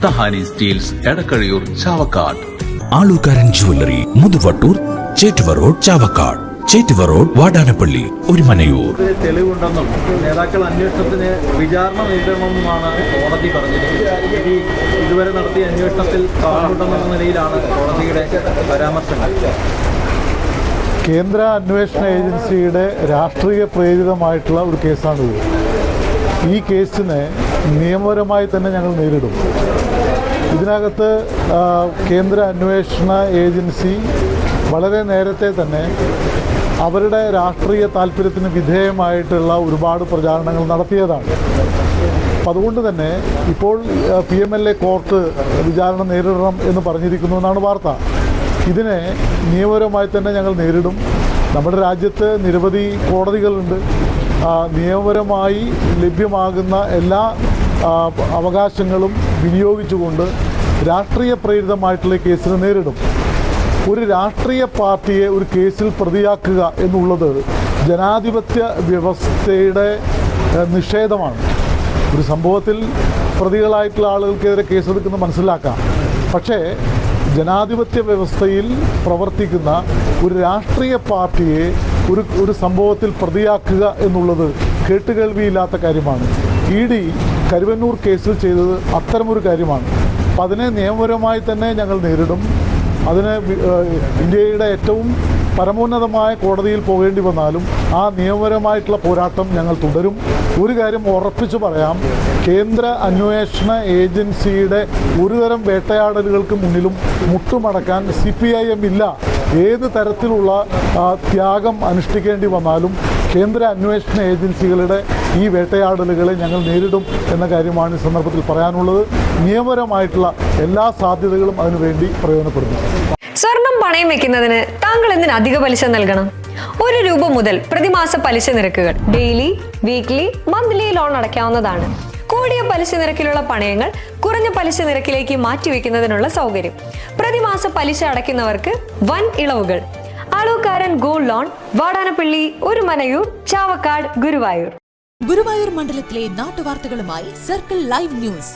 തഹാനി steels Edakkazhiyur Chavakkad. Alukkaran jewellery Muthuvattoor, Chettuva road Chavakkad, Chettuva road Vadanappally, Orumanayur. തെളിവുണ്ടെന്നും നേതാക്കൾ അന്വേഷണത്തിന് വിചാരണ നേരിടണമെന്നുമാണ് കോടതി പറഞ്ഞിരിക്കുന്നത്. ഇതുവരെ നടത്തിയ അന്വേഷണത്തിൽ കാണുന്നുണ്ടെന്ന നിലയിലാണ് കോടതിയുടെ പരാമർശങ്ങൾ. കേന്ദ്ര അന്വേഷണ ഏജൻസിയുടെ രാഷ്ട്രീയ പ്രേരിതമായിട്ടുള്ള ഒരു കേസാണിത്. ഈ കേസിനെ നിയമപരമായി തന്നെ ഞങ്ങൾ നേരിടും. ഇതിനകത്ത് കേന്ദ്ര അന്വേഷണ ഏജൻസി വളരെ നേരത്തെ തന്നെ അവരുടെ രാഷ്ട്രീയ താല്പര്യത്തിന് വിധേയമായിട്ടുള്ള ഒരുപാട് പ്രചാരണങ്ങൾ നടത്തിയതാണ്. അപ്പം അതുകൊണ്ട് തന്നെ ഇപ്പോൾ PMLA കോർട്ട് വിചാരണ നേരിടണം എന്ന് പറഞ്ഞിരിക്കുന്നു എന്നാണ് വാർത്ത. ഇതിനെ നിയമപരമായി തന്നെ ഞങ്ങൾ നേരിടും. നമ്മുടെ രാജ്യത്ത് നിരവധി കോടതികളുണ്ട്. നിയമപരമായി ലഭ്യമാകുന്ന എല്ലാ അവകാശങ്ങളും വിനിയോഗിച്ചുകൊണ്ട് രാഷ്ട്രീയ പ്രേരിതമായിട്ടുള്ള കേസിനെ നേരിടും. ഒരു രാഷ്ട്രീയ പാർട്ടിയെ ഒരു കേസിൽ പ്രതിയാക്കുക എന്നുള്ളത് ജനാധിപത്യ വ്യവസ്ഥയുടെ നിഷേധമാണ്. ഒരു സംഭവത്തിൽ പ്രതികളായിട്ടുള്ള ആളുകൾക്കെതിരെ കേസെടുക്കുന്നത് മനസ്സിലാക്കാം. പക്ഷേ ജനാധിപത്യ വ്യവസ്ഥയിൽ പ്രവർത്തിക്കുന്ന ഒരു രാഷ്ട്രീയ പാർട്ടിയെ ഒരു സംഭവത്തിൽ പ്രതിയാക്കുക എന്നുള്ളത് കേട്ടുകേൾവിയില്ലാത്ത കാര്യമാണ്. ED കരുവന്നൂർ കേസിൽ ചെയ്തത് അത്തരമൊരു കാര്യമാണ്. അപ്പം അതിനെ നിയമപരമായി തന്നെ ഞങ്ങൾ നേരിടും. അതിന് ഇന്ത്യയുടെ ഏറ്റവും പരമോന്നതമായ കോടതിയിൽ പോകേണ്ടി വന്നാലും ആ നിയമപരമായിട്ടുള്ള പോരാട്ടം ഞങ്ങൾ തുടരും. ഒരു കാര്യം ഉറപ്പിച്ചു പറയാം, കേന്ദ്ര അന്വേഷണ ഏജൻസിയുടെ ഒരുതരം വേട്ടയാടലുകൾക്ക് മുന്നിലും മുട്ടുമടക്കാൻ CPIM ഇല്ല. ഏത് തരത്തിലുള്ള ത്യാഗം അനുഷ്ഠിക്കേണ്ടി വന്നാലും കേന്ദ്ര അന്വേഷണ ഏജൻസികളുടെ ഈ വേട്ടയാടലുകളെ ഞങ്ങൾ നേരിടും എന്ന കാര്യമാണ് ഈ സന്ദർഭത്തിൽ പറയാനുള്ളത്. നിയമപരമായിട്ടുള്ള എല്ലാ സാധ്യതകളും അതിനുവേണ്ടി പ്രയോജനപ്പെടുന്നു. സ്വർണം പണയം വെക്കുന്നതിന് താങ്കൾ എന്തിന് അധിക പലിശ നൽകണം? 1 രൂപ മുതൽ പ്രതിമാസ പലിശ നിരക്കുകൾ ഡെയിലി, വീക്ക്ലി, മന്ത്ലി ലോൺ അടയ്ക്കാവുന്നതാണ്. കൂടിയ പലിശ നിരക്കിലുള്ള പണയങ്ങൾ കുറഞ്ഞ പലിശ നിരക്കിലേക്ക് മാറ്റിവെക്കുന്നതിനുള്ള സൗകര്യം. പ്രതിമാസ പലിശ അടയ്ക്കുന്നവർക്ക് വൻ ഇളവുകൾ. Alukkaran gold loan, Vadanappally, Orumanayur, Chavakkad, Guruvayur. ഗുരുവായൂർ മണ്ഡലത്തിലെ നാട്ടുവാർത്തകളുമായി സർക്കിൾ ലൈവ് ന്യൂസ്.